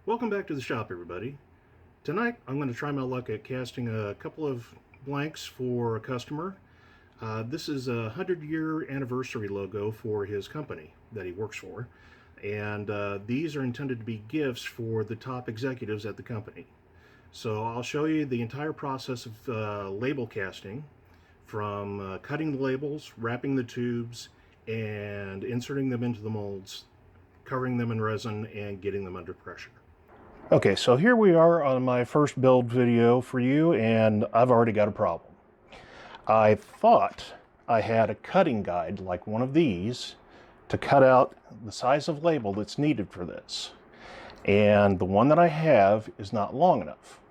Welcome back to the shop, everybody. Tonight I'm going to try my luck at casting a couple of blanks for a customer. This is a 100-year anniversary logo for his company that he works for, and these are intended to be gifts for the top executives at the company. So I'll show you the entire process of label casting, from cutting the labels, wrapping the tubes, and inserting them into the molds, covering them in resin, and getting them under pressure. Okay, so here we are on my first build video for you, and I've already got a problem. I thought I had a cutting guide like one of these to cut out the size of label that's needed for this. And the one that I have is not long enough.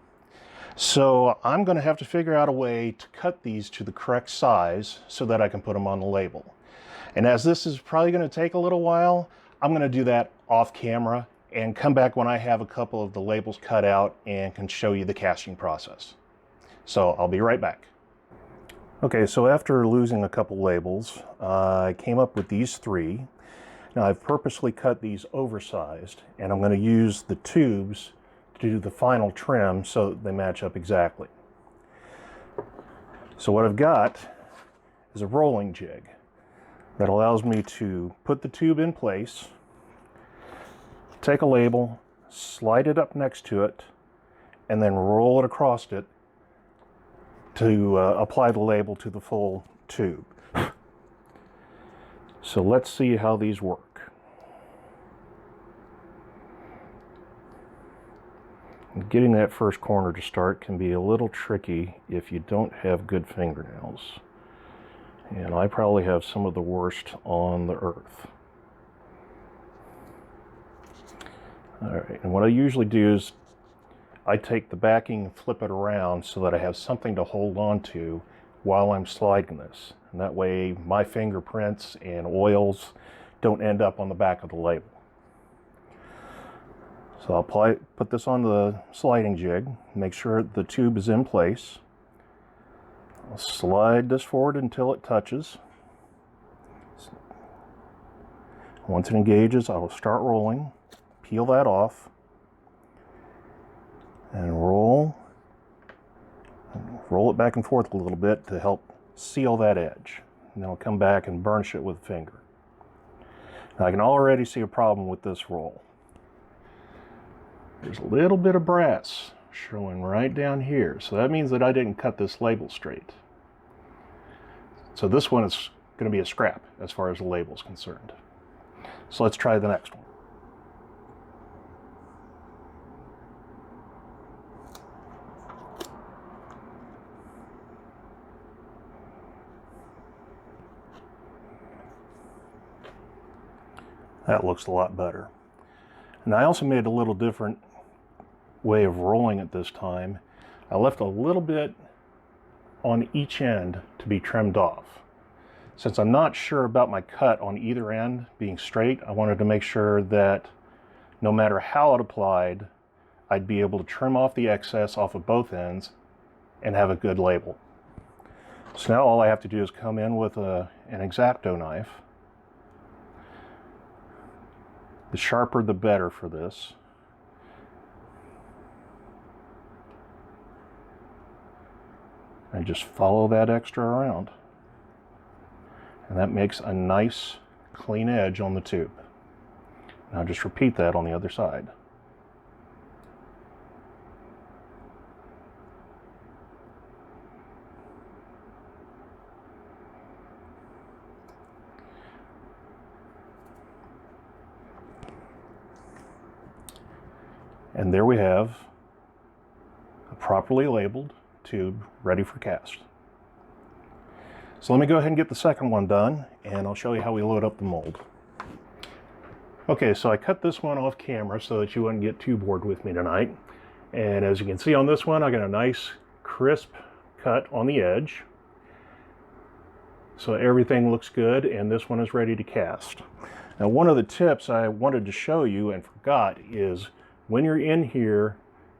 So I'm going to have to figure out a way to cut these to the correct size so that I can put them on the label. And as this is probably going to take a little while, I'm going to do that off camera and come back when I have a couple of the labels cut out and can show you the casting process. So I'll be right back. Okay, so after losing a couple labels, I came up with these three. Now I've purposely cut these oversized, and I'm going to use the tubes to do the final trim so that they match up exactly. So what I've got is a rolling jig that allows me to put the tube in place, take a label, slide it up next to it, and then roll it across it to apply the label to the full tube. So let's see how these work. Getting that first corner to start can be a little tricky if you don't have good fingernails. And I probably have some of the worst on the earth. Alright, and what I usually do is I take the backing and flip it around so that I have something to hold on to while I'm sliding this. And that way my fingerprints and oils don't end up on the back of the label. So I'll put this on the sliding jig, make sure the tube is in place. I'll slide this forward until it touches. Once it engages, I will start rolling. Peel that off and roll it back and forth a little bit to help seal that edge. And then I'll come back and burnish it with a finger. Now I can already see a problem with this roll. There's a little bit of brass showing right down here, so that means that I didn't cut this label straight. So this one is going to be a scrap as far as the label is concerned. So let's try the next one. That looks a lot better. And I also made a little different way of rolling it this time. I left a little bit on each end to be trimmed off. Since I'm not sure about my cut on either end being straight, I wanted to make sure that no matter how it applied, I'd be able to trim off the excess off of both ends and have a good label. So now all I have to do is come in with an X-Acto knife. The sharper the better for this. And just follow that extra around. And that makes a nice clean edge on the tube. Now just repeat that on the other side. And there we have a properly labeled tube ready for cast. So let me go ahead and get the second one done, and I'll show you how we load up the mold. Okay, so I cut this one off camera so that you wouldn't get too bored with me tonight. And as you can see on this one, I got a nice crisp cut on the edge. So everything looks good, and this one is ready to cast. Now, one of the tips I wanted to show you and forgot is when you're in here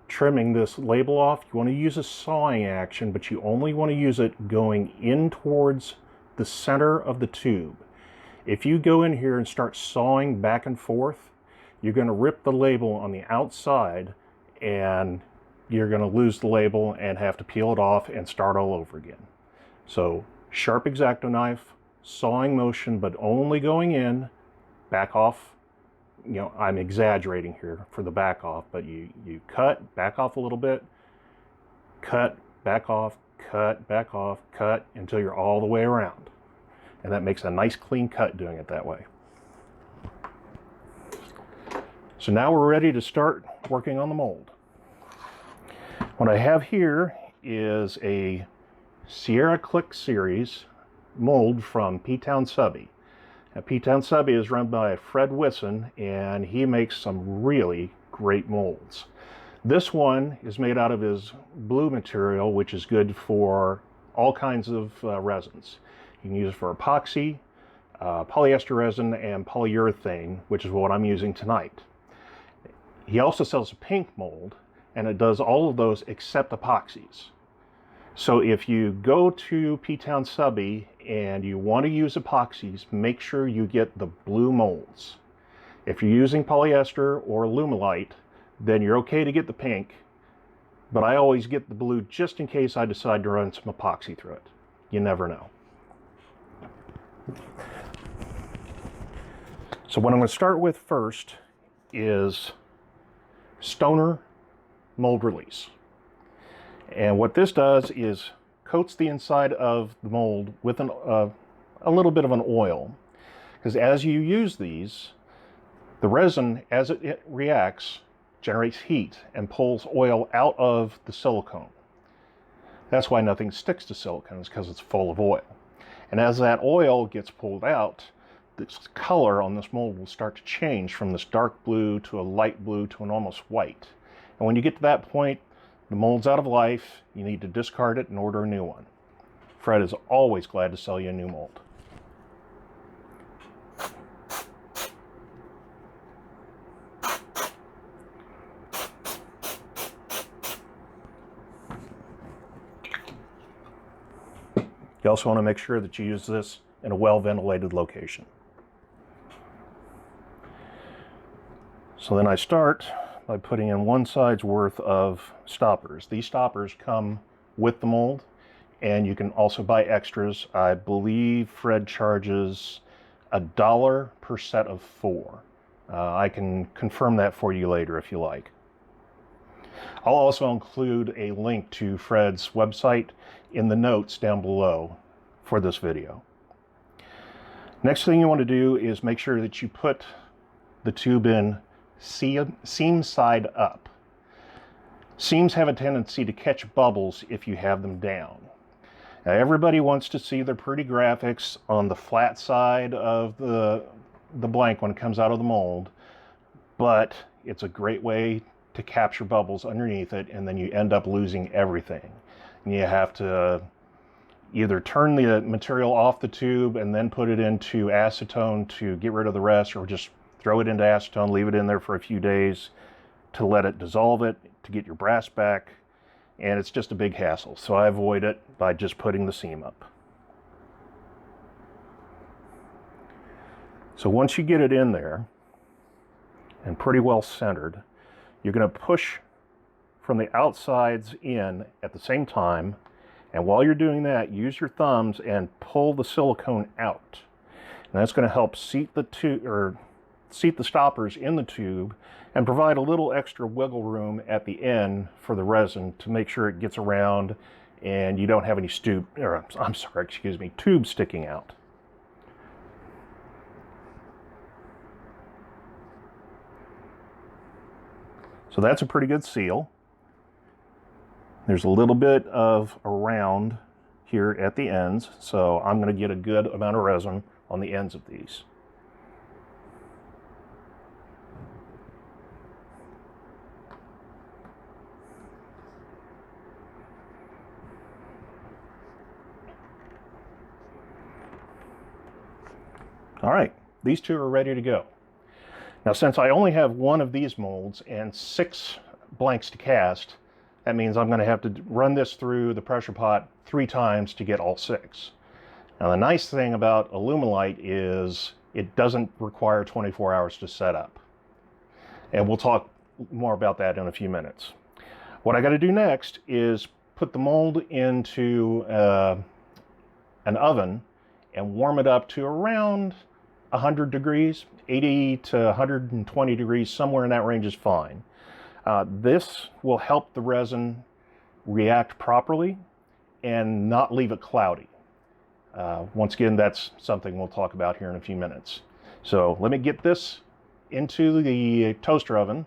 trimming this label off, you want to use a sawing action, but you only want to use it going in towards the center of the tube. If you go in here and start sawing back and forth, you're going to rip the label on the outside and you're going to lose the label and have to peel it off and start all over again. So sharp X-Acto knife, sawing motion, but only going in, back off. You know, I'm exaggerating here for the back off, but you cut, back off a little bit, cut, back off, cut, back off, cut, until you're all the way around. And that makes a nice clean cut doing it that way. So now we're ready to start working on the mold. What I have here is a Sierra Click series mold from Ptownsubbie. Now, Ptownsubbie is run by Fred Wisson, and he makes some really great molds. This one is made out of his blue material, which is good for all kinds of resins. You can use it for epoxy, polyester resin, and polyurethane, which is what I'm using tonight. He also sells a pink mold, and it does all of those except epoxies. So if you go to Ptownsubbie and you want to use epoxies, make sure you get the blue molds. If you're using polyester or Alumilite, then you're okay to get the pink, but I always get the blue just in case I decide to run some epoxy through it. You never know. So what I'm going to start with first is Stoner mold release. And what this does is coats the inside of the mold with a little bit of an oil. Because as you use these, the resin, as it reacts, generates heat and pulls oil out of the silicone. That's why nothing sticks to silicone, is because it's full of oil. And as that oil gets pulled out, this color on this mold will start to change from this dark blue to a light blue to an almost white. And when you get to that point, the mold's out of life. You need to discard it and order a new one. Fred is always glad to sell you a new mold. You also want to make sure that you use this in a well-ventilated location. So then I start by putting in 1 side's worth of stoppers. These stoppers come with the mold, and you can also buy extras. I believe Fred charges $1 per set of 4. I can confirm that for you later if you like. I'll also include a link to Fred's website in the notes down below for this video. Next thing you want to do is make sure that you put the tube in seam side up. Seams have a tendency to catch bubbles if you have them down. Now, everybody wants to see their pretty graphics on the flat side of the blank when it comes out of the mold, but it's a great way to capture bubbles underneath it, and then you end up losing everything. And you have to either turn the material off the tube and then put it into acetone to get rid of the rest, or just throw it into acetone, leave it in there for a few days to let it dissolve it, to get your brass back, and it's just a big hassle. So I avoid it by just putting the seam up. So once you get it in there and pretty well centered, you're going to push from the outsides in at the same time, and while you're doing that, use your thumbs and pull the silicone out. And that's going to help seat the stoppers in the tube and provide a little extra wiggle room at the end for the resin to make sure it gets around and you don't have any tubes sticking out. So that's a pretty good seal. There's a little bit of a round here at the ends, so I'm going to get a good amount of resin on the ends of these. All right, these two are ready to go. Now, since I only have 1 of these molds and 6 blanks to cast, that means I'm going to have to run this through the pressure pot 3 times to get all 6. Now, the nice thing about Alumilite is it doesn't require 24 hours to set up. And we'll talk more about that in a few minutes. What I got to do next is put the mold into an oven and warm it up to around 100 degrees, 80 to 120 degrees, somewhere in that range is fine. This will help the resin react properly and not leave it cloudy. Once again, that's something we'll talk about here in a few minutes. So let me get this into the toaster oven,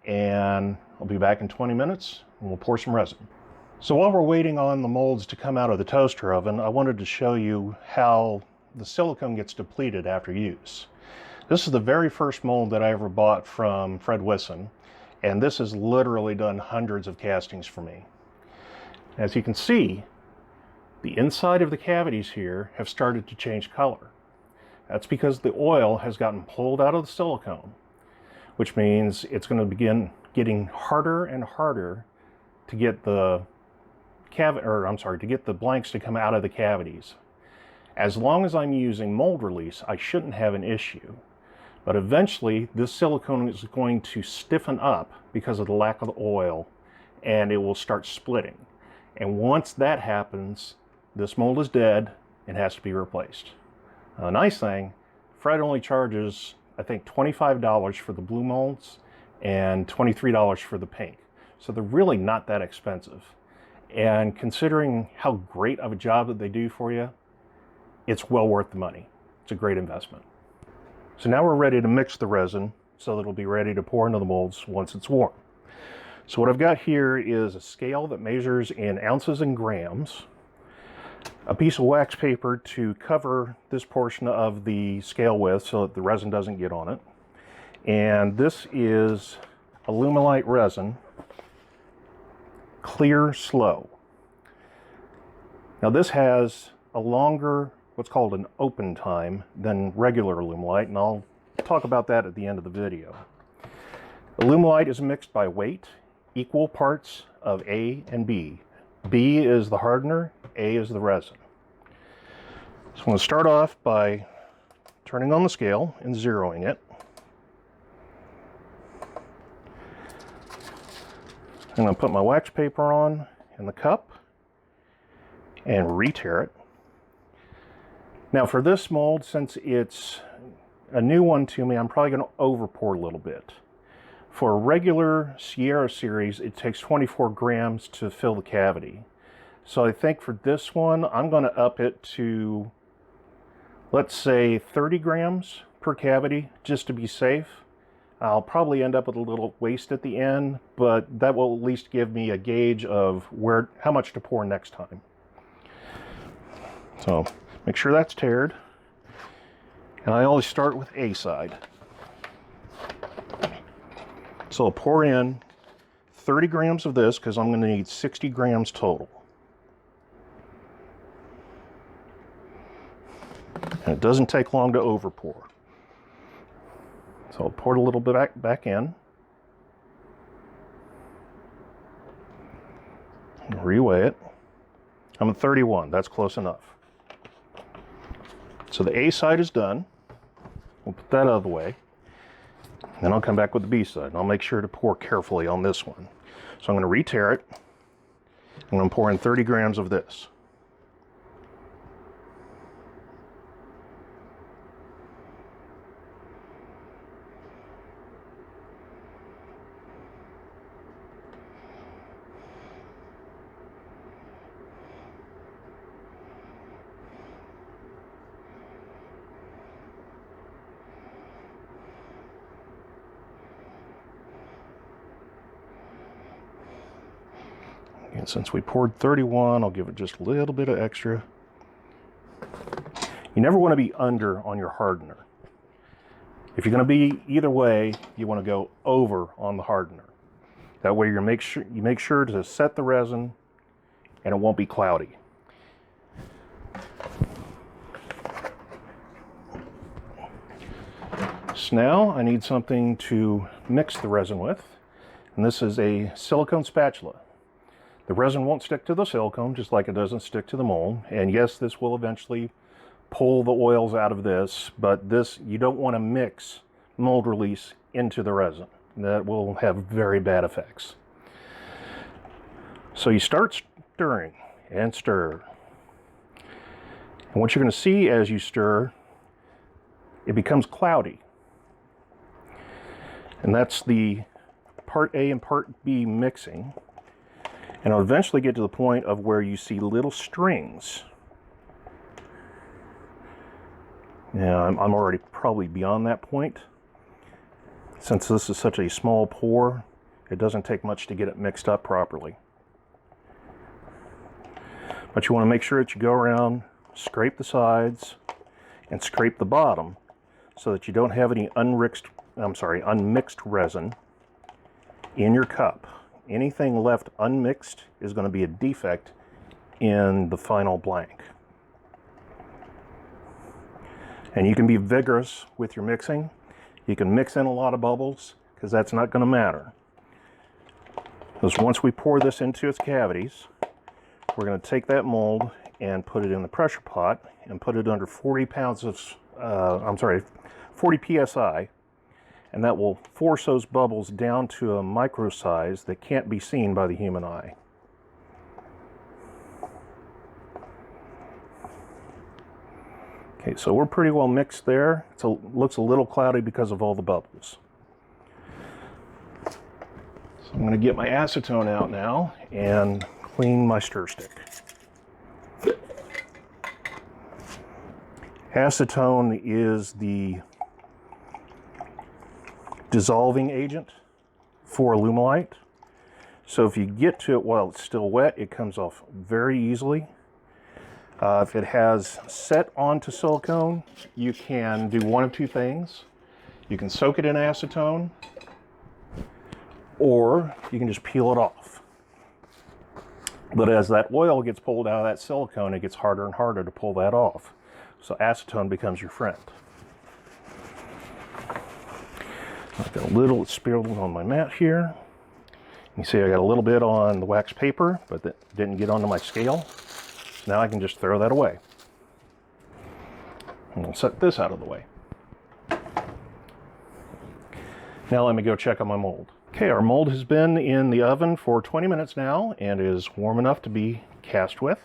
and I'll be back in 20 minutes and we'll pour some resin. So while we're waiting on the molds to come out of the toaster oven, I wanted to show you how the silicone gets depleted after use. This is the very first mold that I ever bought from Fred Wisson, and this has literally done hundreds of castings for me. As you can see, the inside of the cavities here have started to change color. That's because the oil has gotten pulled out of the silicone, which means it's going to begin getting harder and harder to get the blanks to come out of the cavities. As long as I'm using mold release, I shouldn't have an issue. But eventually, this silicone is going to stiffen up because of the lack of the oil, and it will start splitting. And once that happens, this mold is dead and has to be replaced. Now, the nice thing, Fred only charges, I think, $25 for the blue molds and $23 for the pink. So they're really not that expensive. And considering how great of a job that they do for you, it's well worth the money. It's a great investment. So now we're ready to mix the resin so that it'll be ready to pour into the molds once it's warm. So what I've got here is a scale that measures in ounces and grams, a piece of wax paper to cover this portion of the scale with so that the resin doesn't get on it, and this is Alumilite resin, Clear Slow. Now this has a longer, what's called an open time, than regular Alumilite, and I'll talk about that at the end of the video. Alumilite is mixed by weight, equal parts of A and B. B is the hardener, A is the resin. So I'm going to start off by turning on the scale and zeroing it. I'm going to put my wax paper on in the cup and re-tare it. Now for this mold, since it's a new one to me, I'm probably going to over pour a little bit. For a regular Sierra series, it takes 24 grams to fill the cavity. So I think for this one, I'm going to up it to, let's say, 30 grams per cavity, just to be safe. I'll probably end up with a little waste at the end, but that will at least give me a gauge of how much to pour next time. So make sure that's tared. And I always start with A side. So I'll pour in 30 grams of this because I'm going to need 60 grams total. And it doesn't take long to over pour. So I'll pour it a little bit back in. And reweigh it. I'm at 31, that's close enough. So the A side is done. We'll put that out of the way. Then I'll come back with the B side, and I'll make sure to pour carefully on this one. So I'm going to re-tare it. I'm going to pour in 30 grams of this. And since we poured 31, I'll give it just a little bit of extra. You never want to be under on your hardener. If you're going to be either way, you want to go over on the hardener. That way you make sure to set the resin and it won't be cloudy. So now I need something to mix the resin with, and this is a silicone spatula. The resin won't stick to the silicone, just like it doesn't stick to the mold. And yes, this will eventually pull the oils out of this, but you don't want to mix mold release into the resin. that will have very bad effects. So you start stirring and stir. And what you're going to see as you stir, it becomes cloudy. And that's the part A and part B mixing. And it'll eventually get to the point of where you see little strings. Now, I'm already probably beyond that point. Since this is such a small pour, it doesn't take much to get it mixed up properly. But you want to make sure that you go around, scrape the sides, and scrape the bottom so that you don't have any unmixed resin in your cup. Anything left unmixed is going to be a defect in the final blank. And you can be vigorous with your mixing. You can mix in a lot of bubbles because that's not going to matter. Because once we pour this into its cavities, we're going to take that mold and put it in the pressure pot and put it under 40 psi, and that will force those bubbles down to a micro size that can't be seen by the human eye. Okay, so we're pretty well mixed there. It looks a little cloudy because of all the bubbles. So I'm going to get my acetone out now and clean my stir stick. Acetone is the dissolving agent for Alumilite. So if you get to it while it's still wet, it comes off very easily. If it has set onto silicone, you can do one of two things. You can soak it in acetone, or you can just peel it off. But as that oil gets pulled out of that silicone, it gets harder and harder to pull that off. So acetone becomes your friend. I've got a little spilled on my mat here. You see I got a little bit on the wax paper, but that didn't get onto my scale. So now I can just throw that away. And I'll set this out of the way. Now let me go check on my mold. Okay, our mold has been in the oven for 20 minutes now and is warm enough to be cast with.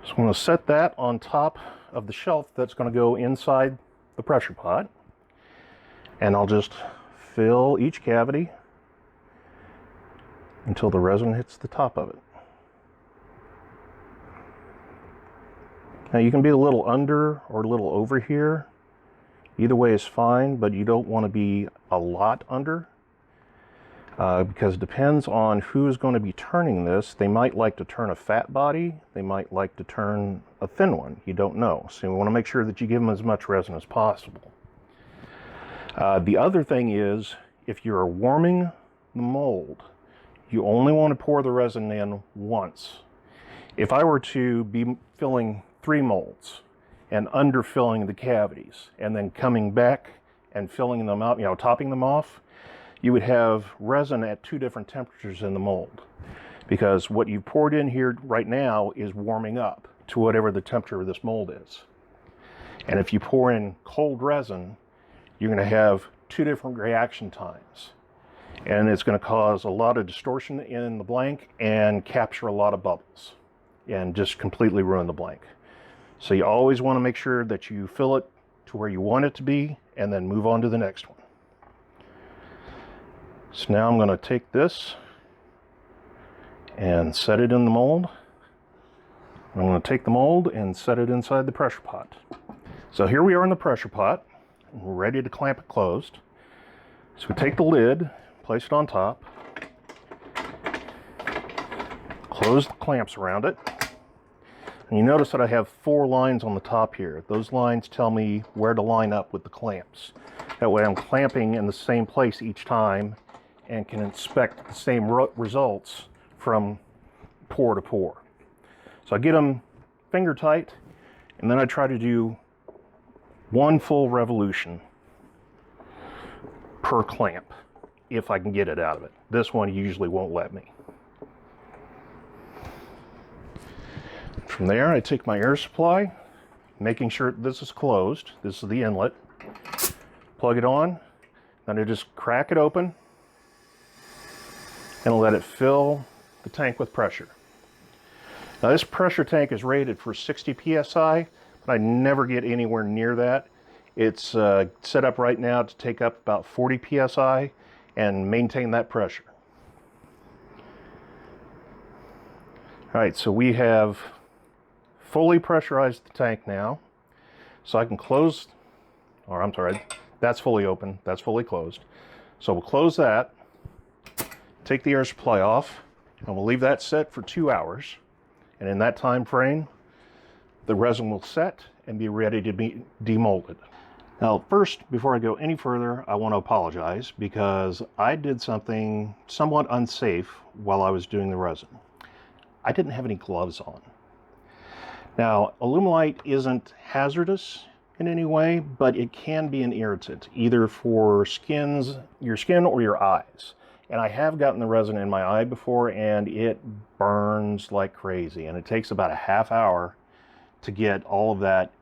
So I'm going to set that on top of the shelf that's going to go inside the pressure pot. And I'll just fill each cavity until the resin hits the top of it. Now you can be a little under or a little over here. Either way is fine, but you don't want to be a lot under because it depends on who is going to be turning this. They might like to turn a fat body. They might like to turn a thin one. You don't know. So you want to make sure that you give them as much resin as possible. The other thing is, if you're warming the mold, you only want to pour the resin in once. If I were to be filling 3 molds and underfilling the cavities and then coming back and filling them out, topping them off, you would have resin at 2 different temperatures in the mold, because what you poured in here right now is warming up to whatever the temperature of this mold is. And if you pour in cold resin, you're going to have 2 different reaction times, and it's going to cause a lot of distortion in the blank and capture a lot of bubbles and just completely ruin the blank. So you always want to make sure that you fill it to where you want it to be and then move on to the next one. So now I'm going to take this and set it in the mold. I'm going to take the mold and set it inside the pressure pot. So here we are in the pressure pot. We're ready to clamp it closed. So we take the lid, place it on top, close the clamps around it. And you notice that I have 4 lines on the top here. Those lines tell me where to line up with the clamps. That way I'm clamping in the same place each time and can inspect the same results from pour to pour. So I get them finger tight, and then I try to do 1 full revolution per clamp if I can get it out of it. This one usually won't let me. From there, I take my air supply, making sure this is closed. This is the inlet. Plug it on, Now to just crack it open and let it fill the tank with pressure. Now this pressure tank is rated for 60 psi, but I never get anywhere near that. It's set up right now to take up about 40 psi and maintain that pressure. All right, so we have fully pressurized the tank now. So I can close, or I'm sorry, that's fully open, that's fully closed. So we'll close that, take the air supply off, and we'll leave that set for 2 hours. And in that time frame, the resin will set and be ready to be demolded. Now, first, before I go any further, I want to apologize because I did something somewhat unsafe while I was doing the resin. I didn't have any gloves on. Now, Alumilite isn't hazardous in any way, but it can be an irritant, either for your skin or your eyes. And I have gotten the resin in my eye before, and it burns like crazy. And it takes about a half hour to get all of that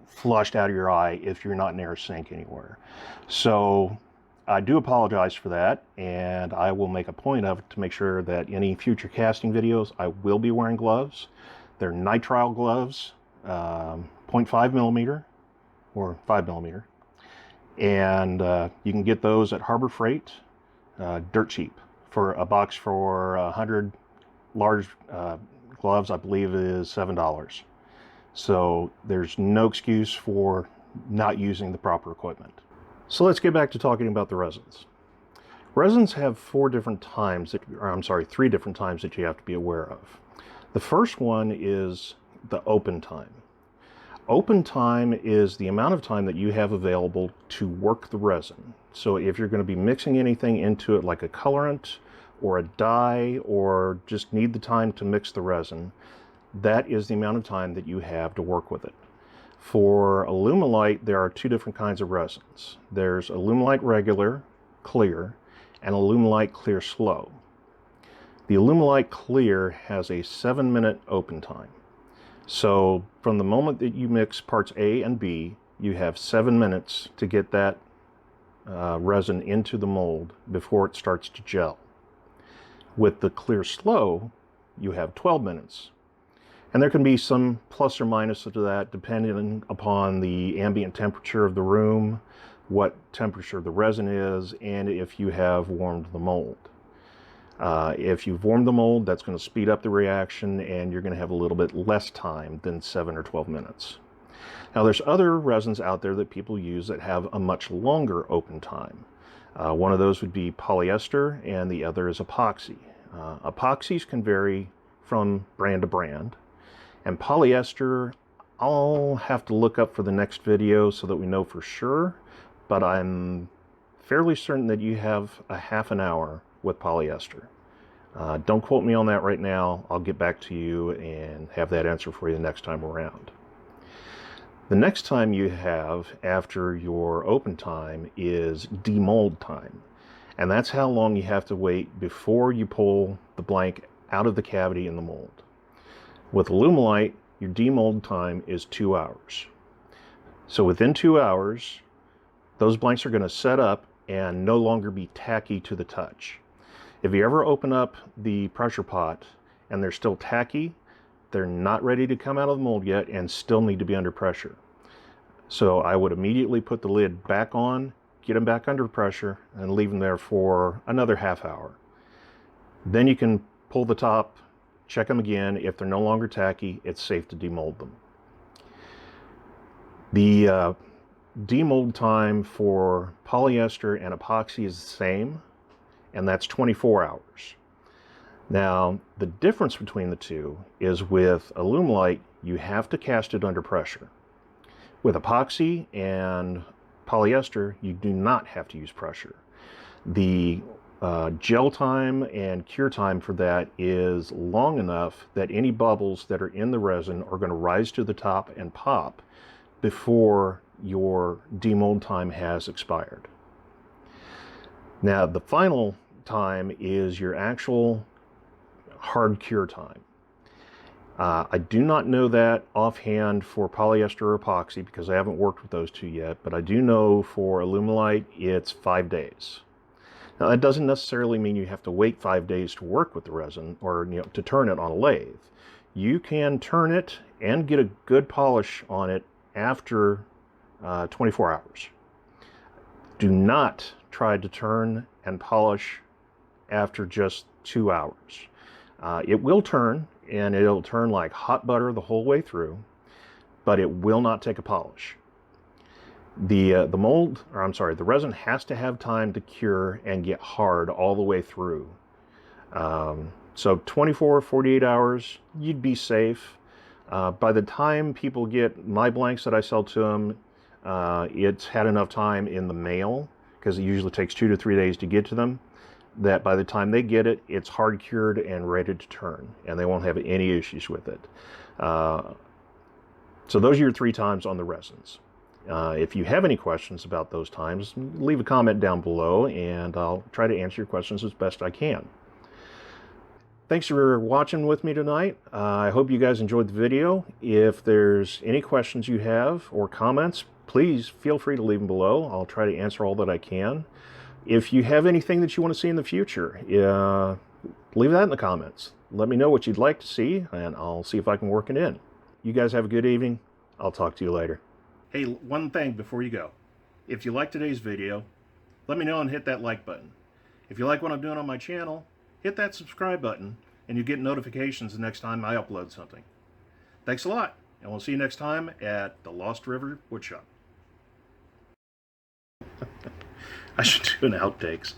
flushed out of your eye if you're not near a sink anywhere. So I do apologize for that, and I will make a point of it to make sure that any future casting videos I will be wearing gloves. They're nitrile gloves, 0.5 millimeter or 5 millimeter, and you can get those at Harbor Freight, dirt cheap. For a box for 100 large gloves, I believe is $7. So there's no excuse for not using the proper equipment. So let's get back to talking about the resins. Resins have three different times that you have to be aware of. The first one is the open time. Open time is the amount of time that you have available to work the resin. So if you're going to be mixing anything into it like a colorant or a dye, or just need the time to mix the resin, that is the amount of time that you have to work with it. For Alumilite, there are two different kinds of resins. There's Alumilite regular, clear, and Alumilite clear slow. The Alumilite clear has a 7-minute open time. So from the moment that you mix parts A and B, you have 7 minutes to get that resin into the mold before it starts to gel. With the clear slow, you have 12 minutes. And there can be some plus or minus to that depending upon the ambient temperature of the room, what temperature the resin is, and if you have warmed the mold. If you've warmed the mold, that's going to speed up the reaction, and you're going to have a little bit less time than 7 or 12 minutes. Now, there's other resins out there that people use that have a much longer open time. One of those would be polyester, and the other is epoxy. Epoxies can vary from brand to brand, and polyester, I'll have to look up for the next video so that we know for sure, but I'm fairly certain that you have a half an hour with polyester. Don't quote me on that right now. I'll get back to you and have that answer for you the next time around. The next time you have after your open time is demold time. And that's how long you have to wait before you pull the blank out of the cavity in the mold. With Alumilite, your demold time is 2 hours. So within 2 hours, those blanks are going to set up and no longer be tacky to the touch. If you ever open up the pressure pot and they're still tacky, they're not ready to come out of the mold yet and still need to be under pressure. So I would immediately put the lid back on, get them back under pressure, and leave them there for another half hour. Then you can pull the top, check them again. If they're no longer tacky, it's safe to demold them. The demold time for polyester and epoxy is the same, and that's 24 hours. Now, the difference between the two is with Alumilite, you have to cast it under pressure. With epoxy and polyester, you do not have to use pressure. The gel time and cure time for that is long enough that any bubbles that are in the resin are going to rise to the top and pop before your demold time has expired. Now, the final time is your actual hard cure time. I do not know that offhand for polyester or epoxy because I haven't worked with those two yet, but I do know for Alumilite it's 5 days. Now that doesn't necessarily mean you have to wait 5 days to work with the resin or to turn it on a lathe. You can turn it and get a good polish on it after 24 hours. Do not try to turn and polish after just 2 hours. It will turn, and it'll turn like hot butter the whole way through, but it will not take a polish. The resin has to have time to cure and get hard all the way through. So 24, 48 hours, you'd be safe. By the time people get my blanks that I sell to them, it's had enough time in the mail, because it usually takes 2 to 3 days to get to them, that by the time they get it, it's hard cured and ready to turn, and they won't have any issues with it. So those are your 3 times on the resins. If you have any questions about those times, leave a comment down below, and I'll try to answer your questions as best I can. Thanks for watching with me tonight. I hope you guys enjoyed the video. If there's any questions you have or comments, please feel free to leave them below. I'll try to answer all that I can. If you have anything that you want to see in the future, leave that in the comments. Let me know what you'd like to see, and I'll see if I can work it in. You guys have a good evening. I'll talk to you later. Hey, one thing before you go. If you like today's video, let me know and hit that like button. If you like what I'm doing on my channel, hit that subscribe button, and you get notifications the next time I upload something. Thanks a lot, and we'll see you next time at the Lost River Woodshop. I should do an outtakes.